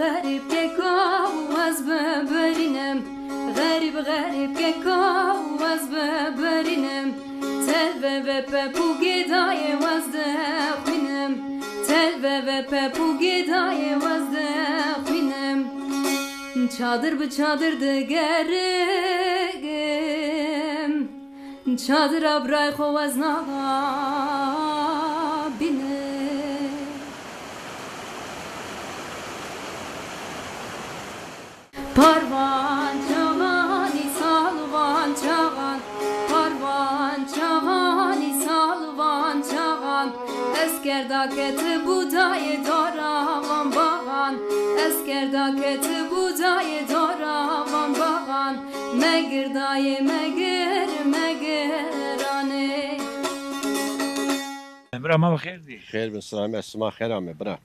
غریب که کاغذ ببرینم غریب که کاغذ ببرینم تلوه و پپو گدای وزده خینم تلوه و پپو گدای وزده خینم çadır bu çadır degərəm çadıra bray xovaz nağa bine parvan çağan salvan çağan parvan çağan salvan çağan eskerdaketi budayı doravan bağan eskerdaketi budayı doravan bağan megir dayı megirane Ama bakır değil. خیر به سلام اسما خیرمه برا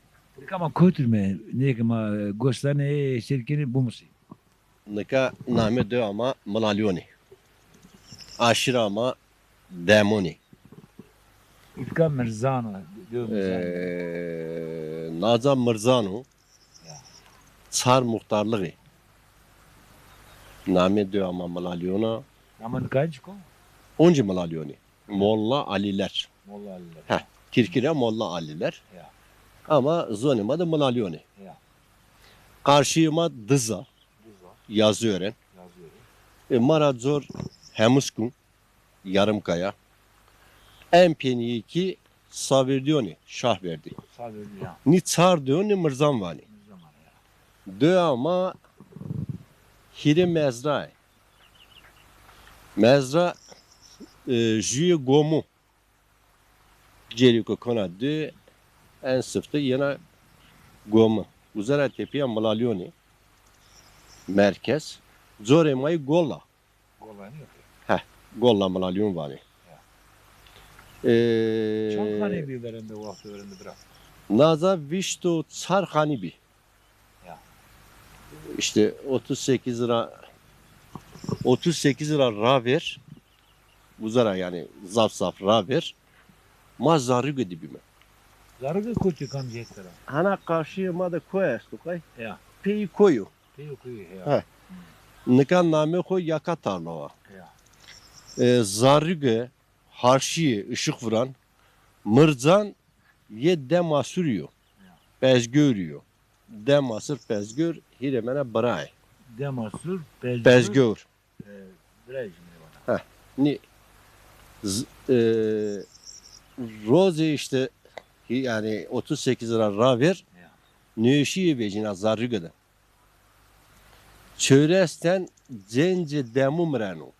Ama kötürme. Ne ki ama gösterne şirkeni bu musun? نکا نامه دو ama ملالیونی aşırı ama demoni İfka Mirzana. Nazam Mirzanu Çar muhtarlığı name dö ama malalyona Aman kaç ko? onca malalyoni Molla Aliler Molla Allah. Kirkire Molla Aliler Ya. ama zonima da malalyoni Ya. karşıma dıza yazıyor Yazıyor. Maradzor Hemuskun Yarımkaya Empeni ki Savirdiyoni şah verdi. Sabır ya. Ni çar diyor ni Mirzan vani. Zaman ya. Dö ama hiri mezra. Mezra jüye gomu. Ceriko konadı en sıftı yine gomu. Uzara tepiye malalyoni. Merkez. Zoremayı golla. Golan yok. Golla malalyon vani. Çok hani bir verende vakti öğrendi bırak. Naza vişto çarhani bir. Ya. İşte 38 lira ra ver. Uzara yani zaf ra ver. Ma zarı gidibime. Zargı koçu kamcekler. Hana karşıma da koyarsın kay. Ya. Peyi koyu. Teyo kuyu Ha. ya. Nikan name koy yaka tarlava. Ya. Zarıgı harşiye ışık vuran mırcan ye dema sürüyor. Bezgörüyor. Demasır bezgör hiremene bıray. Demasur Bezgör. Brejne bana. Ni roze işte yani 38 lira ra ver. Ya. Nöşiye vecina zarıgıda. Çöresten cence demu mrenu.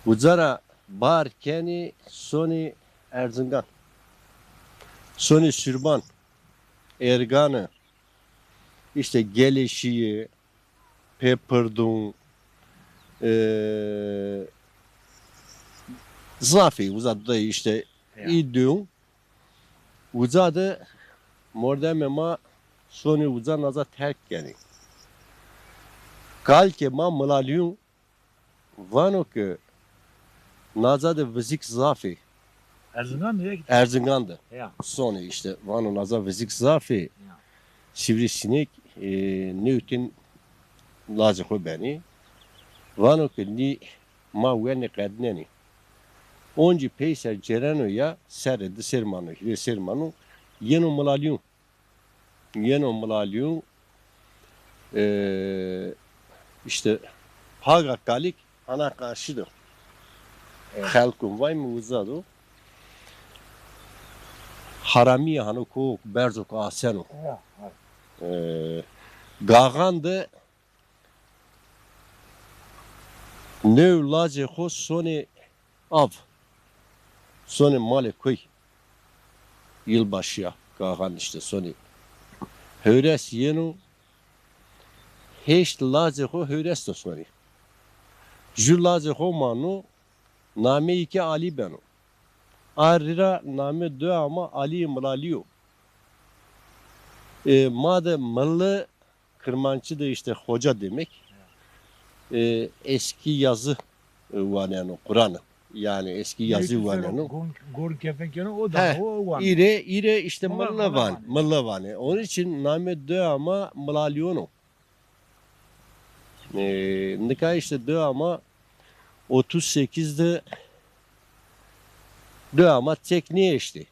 Ucara barkeni soni Erzingan. Soni Sürban. Erganı. İşte gelişiyi Pepperdun Zafi uzadı işte iddiun uzadı mordemema soni uzan naza terk yani. Kalke ma malalyun vano ki naza da vizik zafi Erzincan nereye gitti? Erzingan'dı. Ya. Soni işte vano naza vizik zafi Ya. sivrisinek newtin lazı koy beni vano ki ni ma vene kadneni onci peyser cereno ya seredi sermano hire sermano yeno malalyun işte haga kalik ana karşıdır. Halkun vay mı uzado haramiye hanu ko berzo ko aseno Ya. Gağandı nev lace ko soni av soni male koy yılbaşıya Gağan işte soni höres yenu heşt lace ko höres to soni jü lace ko manu name iki Ali benu arira name dö ama Ali mlaliyo madem mıllı kırmançı da işte hoca demek eski yazı var yani Kur'an'ı Yani eski yazı vanı. Gor kefenkeni o da He, o var. İre işte Mıllavan. Mıllavan. Onun için name dö ama Mılalyono. Nika işte dö ama 38'de dö ama tekniğe işte.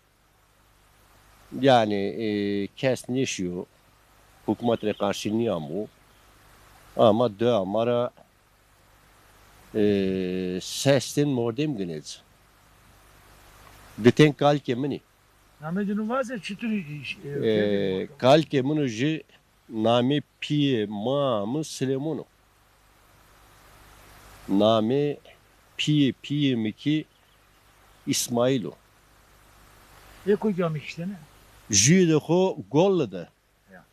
Yani kes neşiyor. Hükümetle karşı niyamu. Ama dö amara sesten mordem gınez. Deten kalkemini. Namedunun varsa çıtır Kalkemini ji name piye mamı Süleyman'ı. Name piye miki İsmail'o. koyacağım işte ne? Ji de ho golladı. Ya.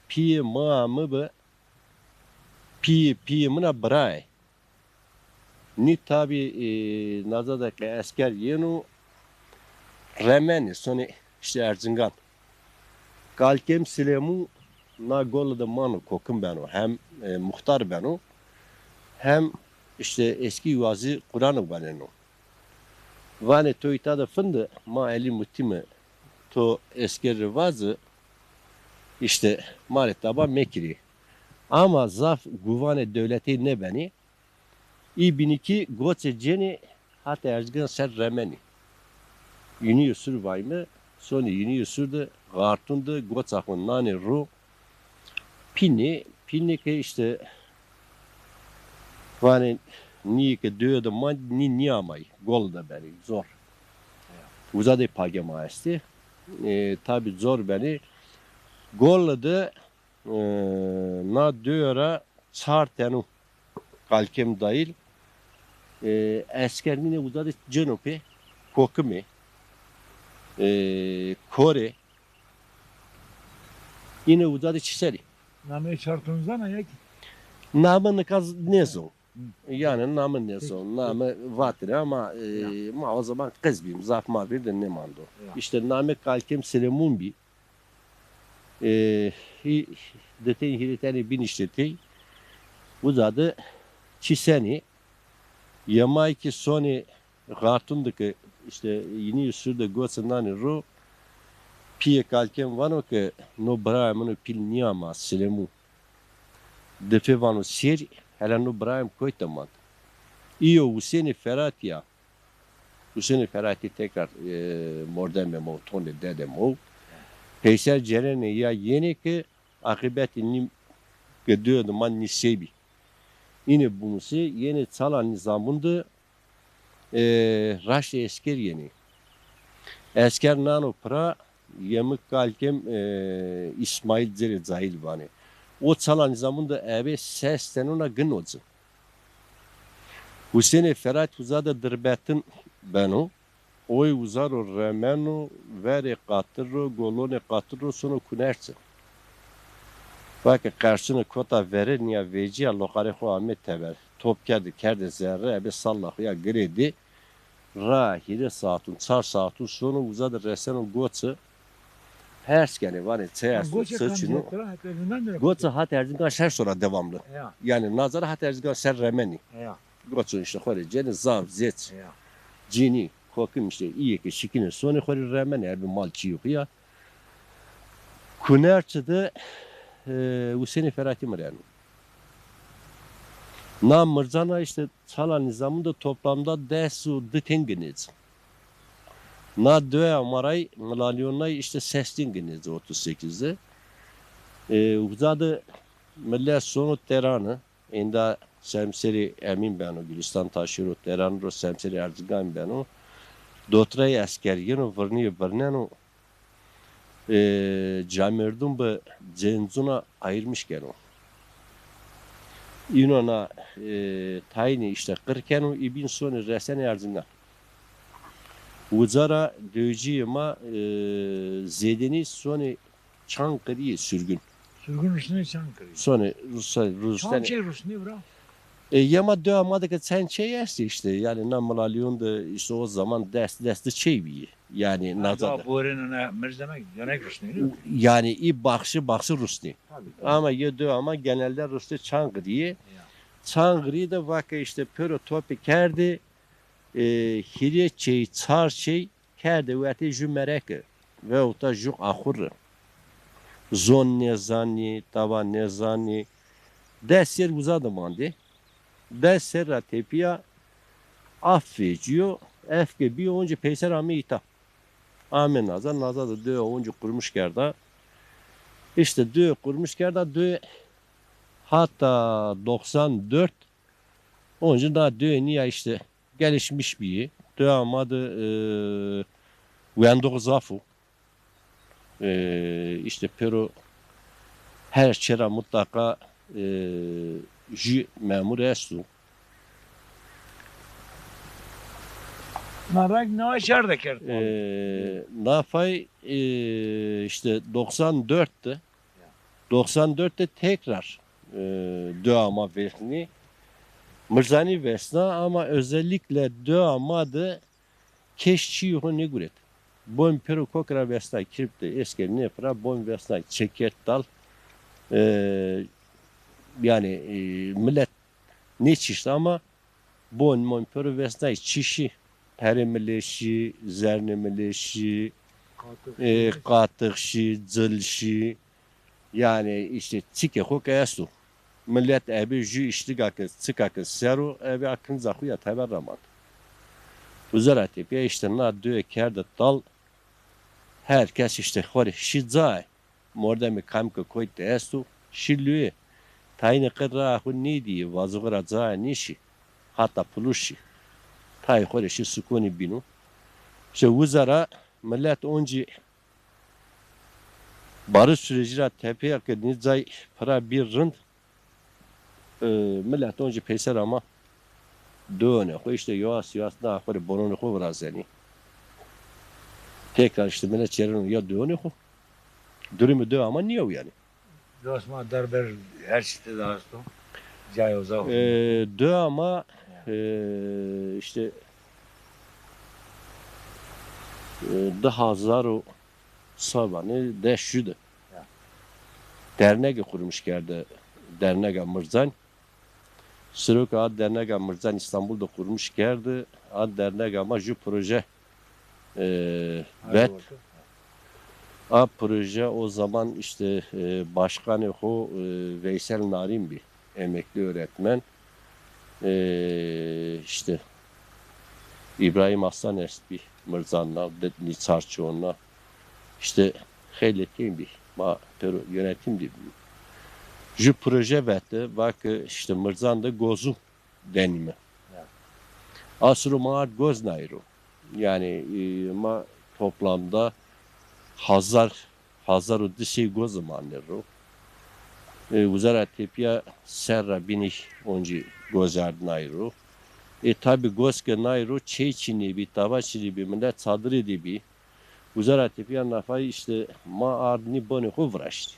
Piye mamı be piye mına bray. Ni tabi nazadaki asker yenu remeni sonu işte Erzincan. Kalkem Süleyman na golladı manu kokum beno. Hem muhtar beno. Hem işte eski yuvazi Kur'an'ı beno. Vane to itada fındı ma eli mutime to eski rivazı işte maletaba mekri. Ama zaf guvane devleti ne beni? İbiniki goce ceni hatta Erzincan ser remeni. Yuni yusur vayme sonu yuni yusurdu gartundu goçakın nane ru pini ki işte vane niye ki döde man ni niyamay gol da beni zor. Uzadı pagema esti. Tabi zor beni. Gol da na döra çartenu kalkem dahil askermine uzadı cenupe kokumi Kore yine uzadı çiseri. Nameye çarptığınızda ne ya ki? Namı kaz nezo. Yani namı nezo. Namı vatire ama ma o zaman kız biyim. Zafma bir de ne mando. İşte namı kalkem Süleyman bi. Deten hiriteni bin işleti. Uzadı çiseni. Yamayki soni gartundaki işte yeni usulde gotsından ro piye kalkem vano ke no braimno pil niyama Süleyman. Defe vano seri hala no braim koytaman. İyo Hüseyin Feratiya. Hüseyin Ferati tekrar mordeme mo tonde dedem o. Peyser cerene ya yeni ki akıbeti nim gediyordu man nisebi. Yine bunisi yeni çalan nizamında raşte esker yeni. Esker nano pra yemek kalkem İsmail Zeri Zahil bani. O çalan nizamında eve sesten ona gün olsun. Hüseyin Ferhat uzada dırbetin beno. Oy uzaro remeno veri katırro golone katırro sonu kunersin. Fakat karşını kota verir niye veciye lokare ho Ahmet teber. Top kerdi zerre ebe sallahu ya gredi. Rahire saatun çar saatun sonu uzadı resen goçı. Herskeni var ya çeyasın sıçını. Goçı hat Erzincan şer sonra devamlı. Yani nazara hat Erzincan şer remeni. Goçun işte khore ceni zav zet. Cini kokum işte iyi ki şikine sonu khore remeni ebi malçı yok ya. Kunerçıdı Hüseyin Ferati Mıryanı. Nam Mırzana işte çalan nizamında toplamda desu dıtenginiz. Na döve amaray Mılalyonay işte sestinginiz 38'de. Uzadı millet sonu teranı. Enda semseri emin ben o Gülistan taşıyor teranı semseri Erzincan ben o. Dotrayı askeriyen o vırnı o. Camerdun bu cenzuna ayırmışken o. İnona tayini işte kırken o ibin sonu resen Erzincan. Uzara dövcüyema zedeni sonu Çankırı'yı sürgün. Sürgün üstüne Çankırı. Sonu Rus'tan. Çankırı Rus ne bra? Yama dövamadı ki sen şey işte yani Namalyon'da işte o zaman desti şey bir yani nazarda. Bu öğrenene merzemek dönek Rus ne? Yani bakşı Rus'ni. Tabii. Ama yedo ama genelde Rus'ta Çankırı'yı. Çankırı'yı da vakı işte pöro topi kerdi. hiriye çar şey kerde veti jü mereke ve uta jü ahur zon nezani tava nezani deser uzadı mandi deser tepiya affeciyor efke bir onca peyser ame ita amen nazar nazar da dö onca kurmuş gerda işte dö kurmuş gerda dö hatta 94 onca da dö niye işte gelişmiş bir damadı uyandığı zafu işte pero her çera mutlaka jü memur estu Narak ne aşar da kert. Nafay işte 94'te 94'te tekrar döama vesni Mırzani vesna ama özellikle döamadı keşçi yuhu ne guret. Bon peru kokra vesna kirpte eski ne para bon vesna çeket dal yani millet ne çişti ama bon peru vesna çişi Perimleşi, zernemleşi, katıkşi, zılşi yani işte tike hokayasu. Millet ebi jü iştigakı, çıkakı, seru ebi akın zahuya taber ramad. Uzara tepiye işte na düğe kerde dal herkes işte hori şidzay. Morda mi kamka koyte estu şillüye. Tayne kırra hu neydi vazıgıra zay nişi. Hatta puluşi. Tay xoreşi sukuni binu. İşte uzara millet onci barış süreci tepeye nizay para bir rınd millet onci peyser ama döne. İşte yavaş yavaş daha xore boronu xo biraz yani. Tekrar işte millet çevrenu ya döne xo. Durumu dö ama niye o yani? Dostma darber her şeyde dağıstım. Cay uzak. Dö ama işte daha zaru sabanı deşüdü. Dernek kurmuş geldi. Dernek Mırzan. Sırık ad Dernek Mırzan İstanbul'da kurmuş geldi. Ad Dernek ama şu proje vet. A proje o zaman işte başkanı o Veysel Narin bir emekli öğretmen. İşte İbrahim Aslan Esbi Mırzan'la, Nitsarçoğlu'na işte hayletim bir yönetim bir. Şu proje vette bak işte Mırzan'da gozum denimi. Asru maat goz nayru. Yani ma toplamda hazar udisi goz manneru. Uzara tepiya serra binih onci gozar nayru. Tabi goske nayru çeyçini bir tavaçili bir millet sadrı dibi. Uzara tepiya nafayı işte ma ardni boni huvraştı.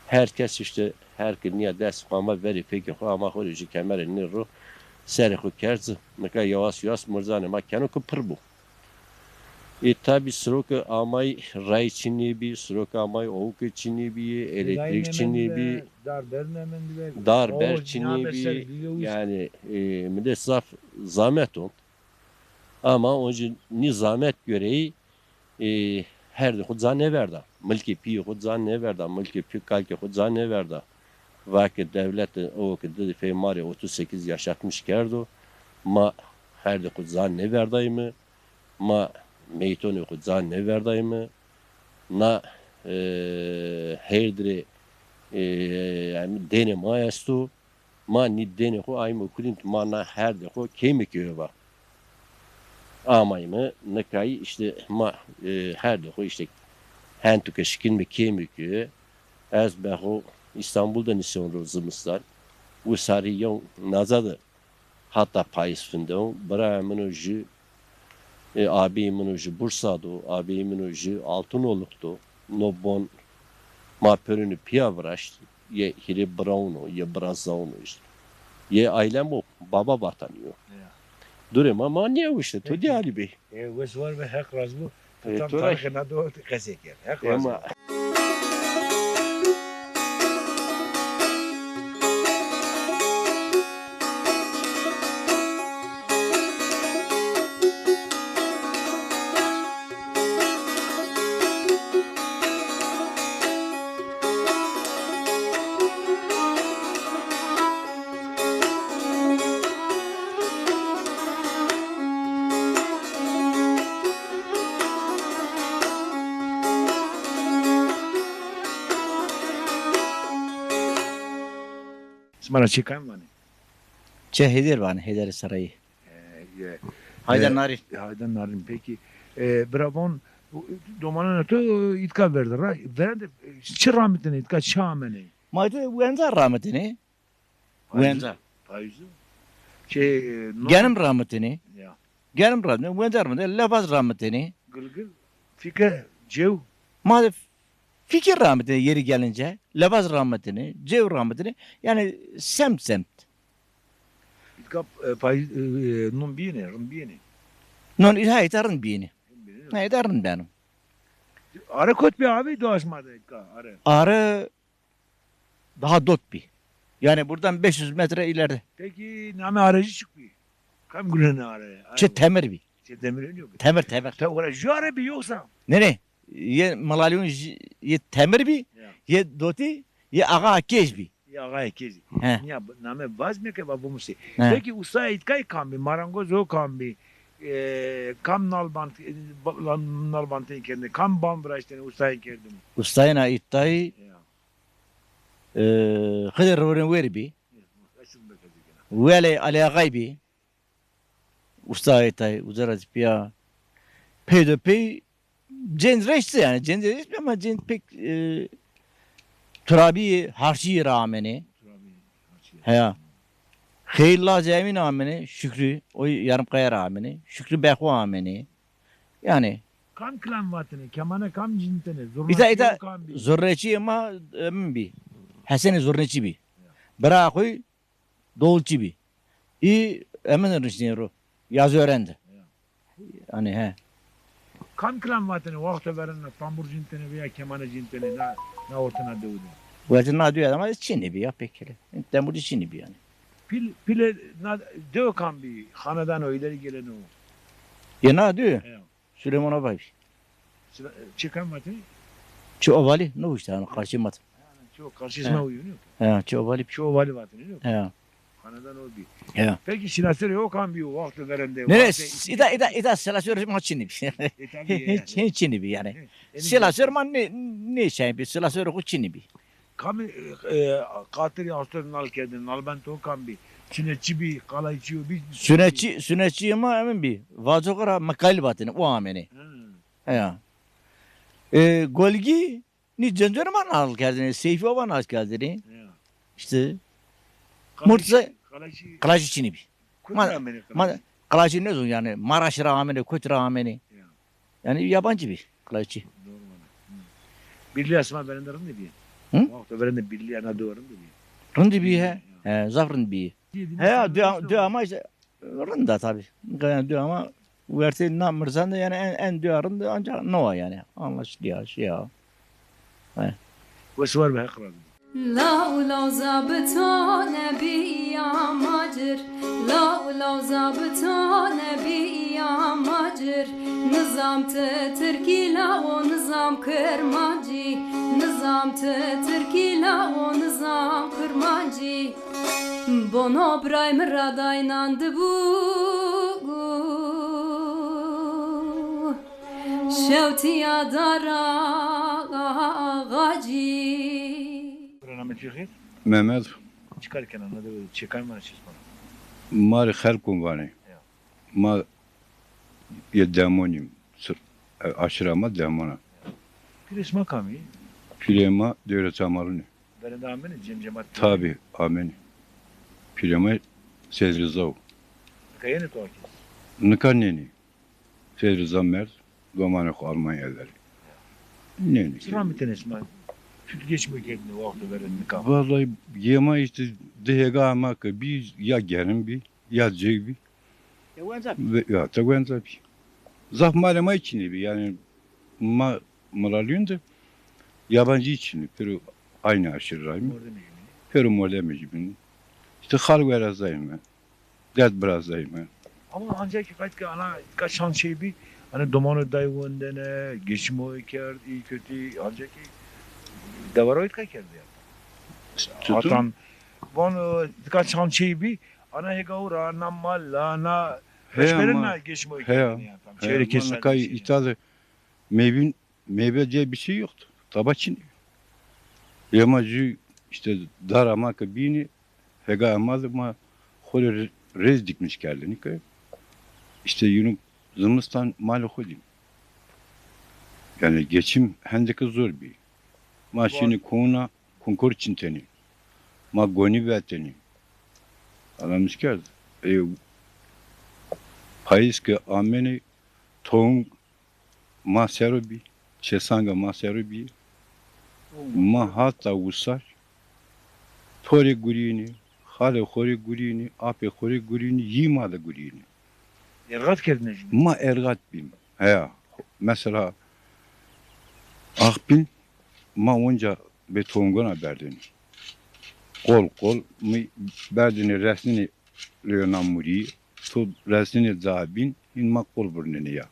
Herkes işte herkes niye ders ama veri peki ama horici kemerin niru serihu kerz meka yavaş yavaş Mırzanı makyanı kupır bu. Tabi sroka amay ray çini bir sroka amay ovuk çini bir elektrik çini bir darber çini bir yani millet zahmet on ama onca nizamet göreyi her de hudza ne verda mülki pi hudza ne verda mülki pi kalki hudza ne verda vakit devlet o vakit feymari 38 yaşatmış kerdo ma her de hudza ne verdayımı ma meytonu hudza ne verdayımı na herdre yani dene maestu ma ni dene ho aymu kulint ma na her de ho kemik yova amayımı nekayı işte ma her de ho işte hentuke şikin mi kemik yova az beho İstanbul'da nisyon rozumuzlar bu sariyon nazadı hatta payız fındon bırakımın ucu abimin ucu Bursa'da abimin ucu Altınoluk'ta nobon mapörünü piyavraştı ye hiri brauno ye brazauno işte ye ailem o baba vatanıyor durum ama niye o işte tudi Ali Bey Wes var ve hak razbu. Tam Turay. tarihine doğru keseker. Hak razbu. ama İsmail çıkan var ne? Heder var, Heder Sarayı. Haydar Narin. Haydar Narin. Peki Brabon domanın ötü itka verdi. Veren de çı rahmetine itka şamene. Maydı Uenza rahmetini. Uenza. Faizi. Şey Genim rahmetini. Ya. Genim rahmetini. Uenza rahmetini. Lefaz rahmetini. Gılgıl. Fikir. Cev. Maydı fikir rahmetini yeri gelince. Lefaz rahmetini. Cev rahmetini. Yani semt. İtka faiz nun biyene. Rın biyene. Non haydarın biyini. Haydarın benim. Ara kot bir abi doğaşmadı itka. Ara. Arı daha dot bir. Yani buradan 500 metre ileride. Peki name aracı çıkmıyor. Kam gülene araya. Temir bir. Demirin yok. Temir. Ta ora ju ara bir yoksa. Ne? Ye Malalyum ye temir bir. Ya. Ye doti. Ye ağa keş bir. Ya gayet kezi. He. Ya name vaz mı ki babu musi. He. Peki usta itkay kambi, marangoz o kambi. Kam nalbantı kendi, kam bambraşteni usta ikerdim. Ustayına ittayı Ya. Hıdır vurun ver bir. Asıl bekledik. Vele alakay bir. Usta ittayı uzaraz piya. Pey cenz yani. Cenz reçti ama cenz pek turabi harçi rağmeni. He. Hayırla zemin ameni, Şükrü, o yarım kaya rağmeni, Şükrü Bekhu ameni. Yani Kam klan vatını, kemana kam cintene, ita kam bir. zorreçi ama emin bir. Hasan zorreçi bir. Bırakı dolçi bir. Emin rişnero. Yazı öğrendi. Yani he. Kam klan vatını, vakti verenle, tambur cintene veya kemana cintene, na ortana doğdu. Bu yüzden ne diyor ama Çinli bir ya pekala. Ben burada Çinli bir yani. Pile, döv kam bir, hanedan o ileri gelen o. Ya ne diyor? Ya. Süleyman Abay. Çıkan vatını, Ço ovali ne işte yani karşımat. çok karşısına uyuyor. He, ço ovali. Çoğu vali vatını yok. He. Hanedan o bir. He. Peki şinasır yok kam bir, vakti verende. Ne? İda selasör ma Çinli bir. Tabii. Hiç Çinli bir yani. Selasör ma ne şey bir selasör o Çinli bir. Kam katır yastır nal kedin, nalbent o kam bir. Çineci bir, kalayçı bir. Sünnetçi ama emin bir. Vazokara makal batını o ameni. He. Golgi ni cencer man al geldini, Seyfi Oban al geldini. İşte Murtza Kalaşı Çinli bir. Kalaşı ne diyor yani Maraş rağmeni, Kut rağmeni. Yani yabancı bir Kalaşı. Birliği asma verenlerin ne diye? Hı? Vakti verende birliği ana doğru ne diye? Rındi bir he. He, zafrın bir. He, diyor ama işte rında tabii. Yani diyor ama verse namırsan da yani en diyorun da ancak Noa yani. Anlaşılıyor şey ya. Ve suvar be haklar. La zabıta nebi amacır, la zabıta nebi amacır. Nizam Türkiye o nizam kırmancı, nizam Türkiye o nizam kırmancı. Bono brayım radaynandı bu, şevtiya dara ağacı. Rahmet Şehir. Mehmet Çıkarken anladı. Çıkar mı açız bana? mari xelkun vani. Ma ye demonim sır aşırama demona. Bir isma kami. Pilema devre tamarını. Verende amene cemcemat. Tabi amen. Pilema sezrizav. Kayene toki. Nıkaneni. Sezrizav mert. Domane ko Almanyaları. Ne? Rahmetin isma. Süt geçmiyor kendine vakti verenini kam. Vallahi yema işte dehega ama ki bir ya gelin bir ya cebi ya tagwenza bir. Zaf malama içini bir yani malalyonda yabancı içini pero aynı aşırı Orada mı? pero mole mecbun. İşte hal verazayım ben. Dert birazayım ben. Ama ancak kaç şan şey bir hani domanı dayıvın ne geçmo iker iyi kötü ancak devaroyt kakerdi ya. Atan bunu kaç şan şey bir ana hegavra na malla na peşmerine geçmo iker yani. Çeyrek kesin. Kay itadı meyve diye bir şey yoktu. Tabaçın. Yamacı işte darama kabini hega amazı ma hore rez dikmiş kendini ki. İşte yunu zımıstan malı hodim. Yani geçim hendeki zor bir. Ma şimdi kuna konkur çinteni. Ma goni veteni. Anlamış ki payız ki ameni tohum ma serubi, çesanga ma serubi, ma hatta usar, tori gurini, hale hori gurini, ape hori gurini, yima da gurini. Ergat kendine şimdi. Ma ergat bim. Heya. Mesela akbin ma onca be tohumgana berdini. Kol mi berdini resmini leonan muri, to resmini zabin, in ma kol burnini ya.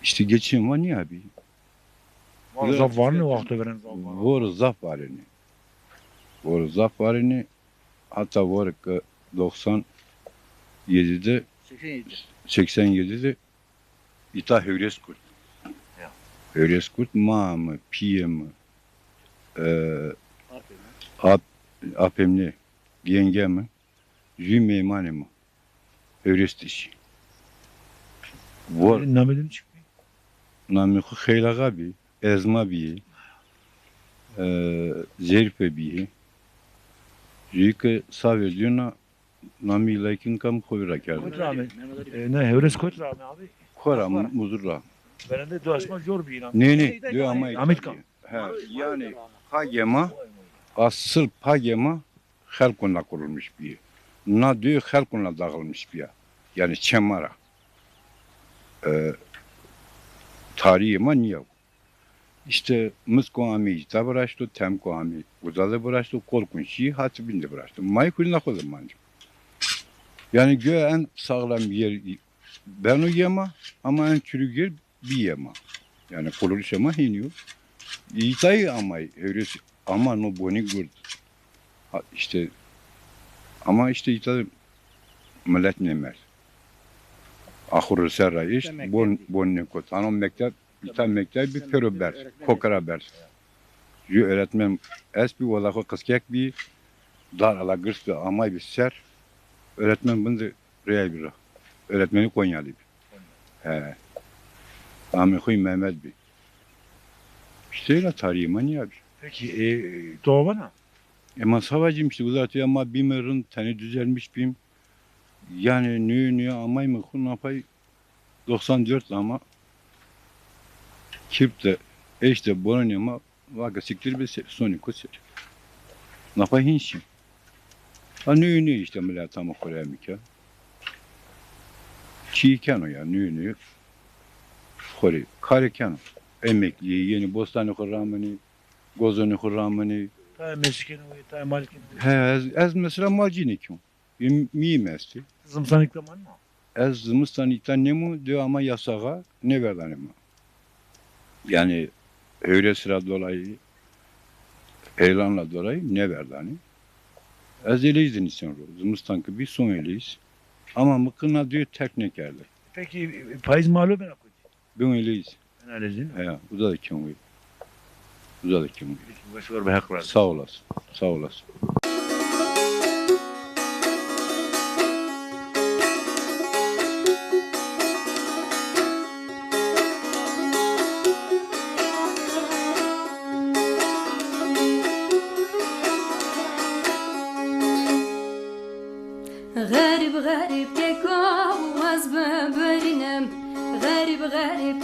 İşte geçim var niye abi? Zaf var mı vakti veren zaf var? Var zaf var yani. Var zaf var yani. Hatta var ki 97'de 87'de ita Hevres Kurt. Hevres Kurt mağımı, piyemi, apemli, yengemi, jümeymani Hevres dişi. Var. Namedin çıkmıyor. Nami xeylağa bi, ezma bi, zerfe bi. Jike savediyona nami laikin kam koyra Koyt kerdi. rağmen. Ne Hevres koyt rağmen abi. Kora muzurra. Ben de duasma zor bir inan. Ne diyor ama Ahmet Kan. He, yani pagema asıl pagema halkuna kurulmuş bir. Na diyor halkuna dağılmış bir. Yani çemara. Tarihi ma niye? İşte mızko ami tabraştı, temko ami uzalı bıraştı, korkunçi hatı bindi bıraştı. May kulina koydum bence. Yani göğe en sağlam yer ben o yema ama en çürük yer bir yema. Yani kuruluş ama hiniyor. İtayı ama öyle ama no boni gurd. İşte ama işte itayı millet nemer. Ahur serra iş bon ne kot. Anon mektep İtan mektep bir perober, kokara ber. Ju öğretmen es bir valako kıskek bir dar ala gırs bir amay bir ser. Öğretmen bunu real bir. Öğretmeni Konyalı bir. He. Ahmet Huy Mehmet bir. İşte öyle tarihi manya bir. Peki doğana? Ama savacım işte bu zaten ama bimerin tane düzelmiş bim. Yani nü amay mı kun apay 94 ama Kirp'te işte bunun ama vaka siktir bir sonu kusur. Napa hinşim. Ha nü işte millet ama koyamik ya. Çiğken o ya nü kore kareken o. Emekli yeni bostane kurramani, gozonu kurramani. Ta meskene o ta malikin. He ez mesela macini kim? Mi mesti. Zımsanıklaman mı? Ez zımıstanıktan ne mu diyor ama yasağa ne verden ama. Yani öyle sıra dolayı elanla dolayı ne verdi hani? Ez eleyizdin insan ro. Zımıstan ki bir son eleyiz. Ama mıkına diyor teknik geldi. Peki payız malı ben koydum. Ben eleyiz. Ben öyleyim. He, bu da kim var? Bu da kim var? Başı var be hak var. Sağ olasın. Sağ olasın. غريب كيكا واز ببرينم غريب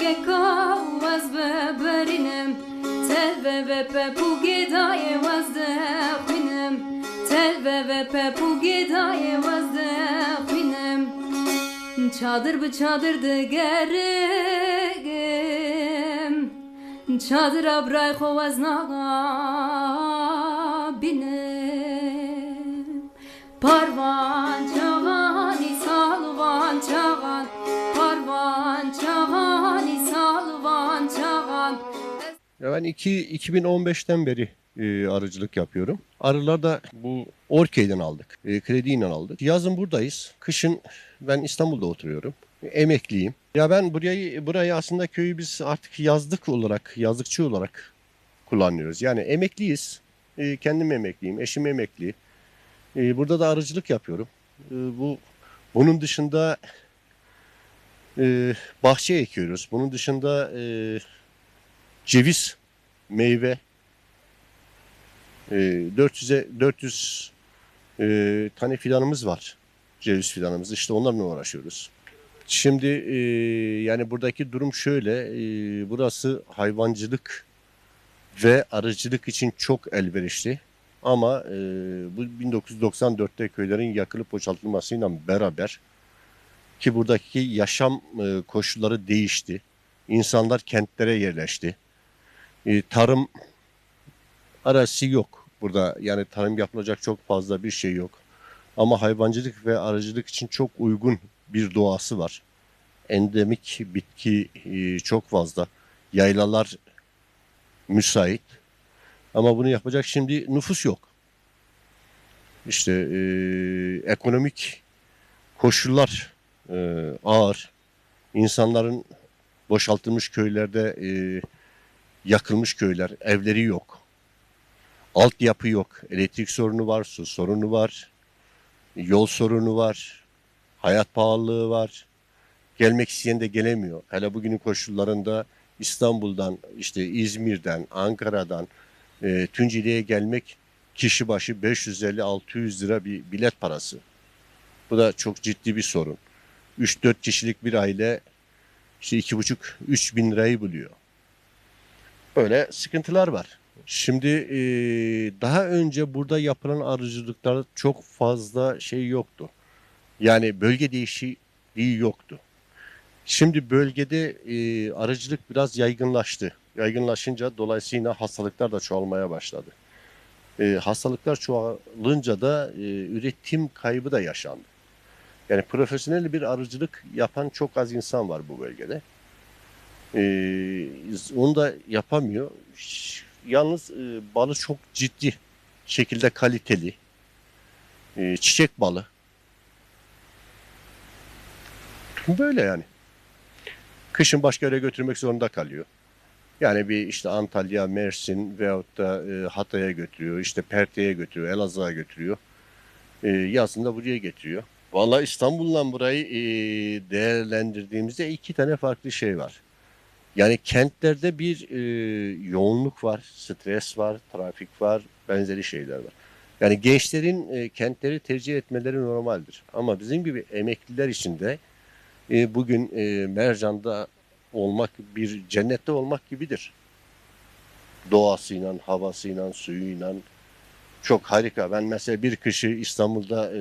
كيكا واز ببرينم تلبه و پپو گدای واز دخوینم تلبه و پپو گدای واز دخوینم çadır bu çadır degərəm çadır abray xovaz nağa binem parvan çağan salvan çağan parvan çağan salvan çağan. Ya ben 2015'ten beri arıcılık yapıyorum. Arılar da bu Orkey'den aldık. Krediyle aldık. Yazın buradayız. Kışın ben İstanbul'da oturuyorum. Emekliyim. Ya ben burayı aslında köyü biz artık yazlıkçı olarak kullanıyoruz. Yani emekliyiz. Kendim emekliyim, eşim emekli. Burada da arıcılık yapıyorum. Bunun dışında bahçe ekiyoruz. Bunun dışında ceviz, meyve, 400 tane fidanımız var. Ceviz fidanımız. İşte onlarla uğraşıyoruz. Şimdi yani buradaki durum şöyle. Burası hayvancılık ve arıcılık için çok elverişli. Ama bu 1994'te köylerin yakılıp boşaltılmasıyla beraber ki buradaki yaşam koşulları değişti. İnsanlar kentlere yerleşti. Tarım arazisi yok burada. Yani tarım yapılacak çok fazla bir şey yok. Ama hayvancılık ve arıcılık için çok uygun bir doğası var. Endemik bitki çok fazla. Yaylalar müsait. Ama bunu yapacak şimdi nüfus yok. İşte ekonomik koşullar ağır. İnsanların boşaltılmış köylerde yakılmış köyler, evleri yok. Altyapı yok. Elektrik sorunu var, su sorunu var. Yol sorunu var. Hayat pahalılığı var. Gelmek isteyen de gelemiyor. Hele bugünün koşullarında İstanbul'dan, işte İzmir'den, Ankara'dan Tunceli'ye gelmek kişi başı 550-600 lira bir bilet parası. Bu da çok ciddi bir sorun. 3-4 kişilik bir aile işte 2,5-3 bin lirayı buluyor. Böyle sıkıntılar var. Şimdi daha önce burada yapılan arıcılıklarda çok fazla şey yoktu. Yani bölge değişikliği yoktu. Şimdi bölgede arıcılık biraz yaygınlaştı. Yaygınlaşınca dolayısıyla hastalıklar da çoğalmaya başladı. Hastalıklar çoğalınca da üretim kaybı da yaşandı. Yani profesyonel bir arıcılık yapan çok az insan var bu bölgede. Onu da yapamıyor. Yalnız balı çok ciddi şekilde kaliteli. Çiçek balı. Böyle yani. Kışın başka yere götürmek zorunda kalıyor. Yani bir işte Antalya, Mersin veyahut da Hatay'a götürüyor, işte Perte'ye götürüyor, Elazığ'a götürüyor. Yazın da buraya getiriyor. Vallahi İstanbul'la burayı değerlendirdiğimizde iki tane farklı şey var. Yani kentlerde bir yoğunluk var, stres var, trafik var, benzeri şeyler var. Yani gençlerin kentleri tercih etmeleri normaldir. Ama bizim gibi emekliler için de bugün Mercan'da olmak bir cennette olmak gibidir. Doğasıyla, havasıyla, suyuyla çok harika. Ben mesela bir kışı İstanbul'da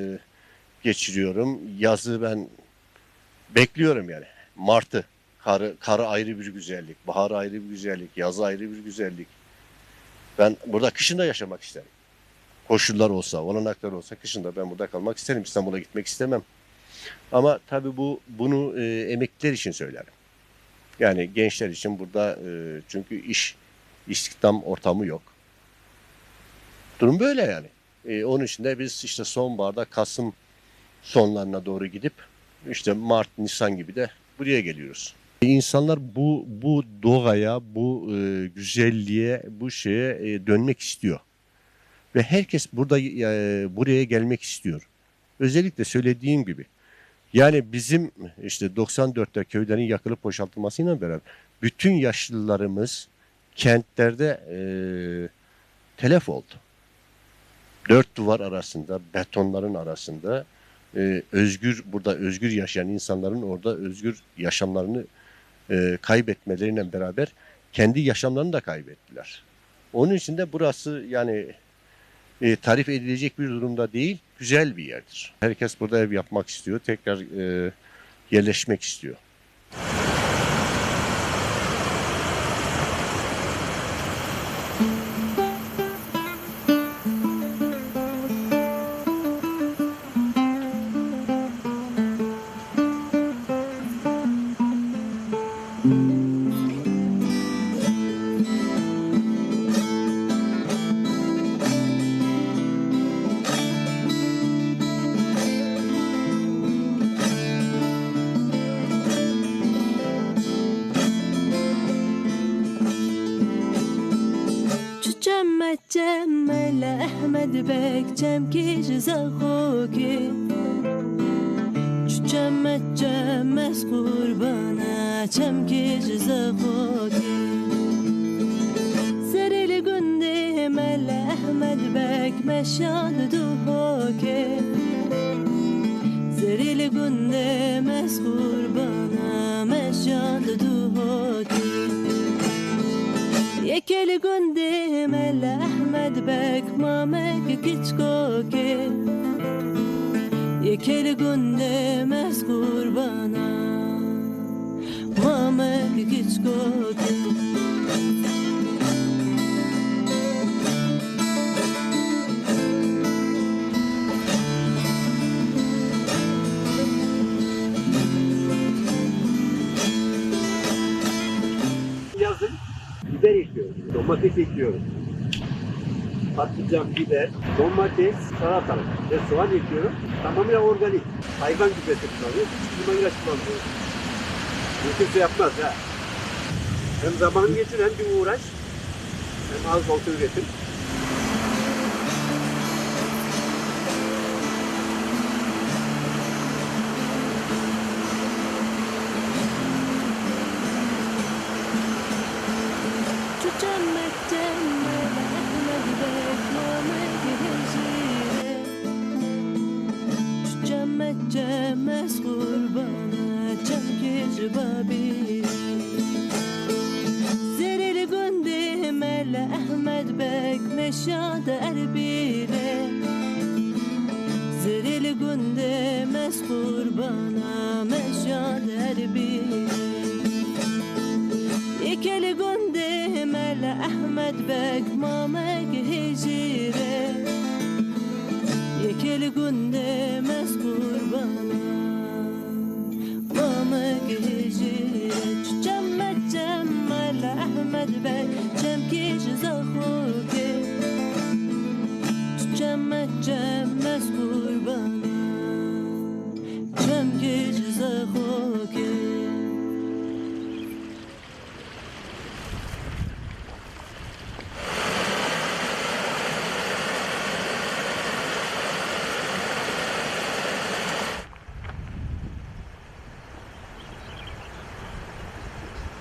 geçiriyorum. Yazı ben bekliyorum yani. Mart'ı. Karı ayrı bir güzellik, bahar ayrı bir güzellik, yaz ayrı bir güzellik. Ben burada kışında yaşamak isterim. Koşullar olsa, olanaklar olsa kışında ben burada kalmak isterim. İstanbul'a gitmek istemem. Ama tabii bunu emekliler için söylerim. Yani gençler için burada çünkü istihdam ortamı yok. Durum böyle yani. Onun için de biz işte sonbaharda Kasım sonlarına doğru gidip işte Mart, Nisan gibi de buraya geliyoruz. İnsanlar bu doğaya, bu güzelliğe, bu şeye dönmek istiyor. Ve herkes buraya gelmek istiyor. Özellikle söylediğim gibi. Yani bizim işte 94'te köylerin yakılıp boşaltılmasıyla beraber bütün yaşlılarımız kentlerde telef oldu. Dört duvar arasında, betonların arasında burada özgür yaşayan insanların orada özgür yaşamlarını kaybetmeleriyle beraber kendi yaşamlarını da kaybettiler. Onun için de burası yani tarif edilecek bir durumda değil, güzel bir yerdir. Herkes burada ev yapmak istiyor, tekrar yerleşmek istiyor. جمل احمد بک جم کی زخوکی جم از قربانه جم کی زخوکی زریل گنده مل احمد بک مشاد دو هوکی زریل گنده مز قربانه مشاد دو هوکی یکل گنده مل احمد بک مامک کچکوکی یکل گنده مز قربانا مامک کچکوکی Yazın biber ekiyoruz, domates ekiyoruz. Patlıcan, biber, domates, salatalık ve soğan ekiyorum. Tamamen organik. Hayvan gübresi kullanıyoruz. Hiç klima ilaç kullanmıyoruz. Bu kimse yapmaz ha. Hem zaman geçir hem bir uğraş. Hem az olsa üretim. Cemez kurbana çemkiz babi Zeril gündi mele Ahmet bek meşad erbile Zeril gündi mez kurbana meşad erbile İkel gündi mele Ahmet bek mamek hicire Yekel günde mez kurbana Mamek hicire Cemme cemmel Ahmet bey Cemkiş zahur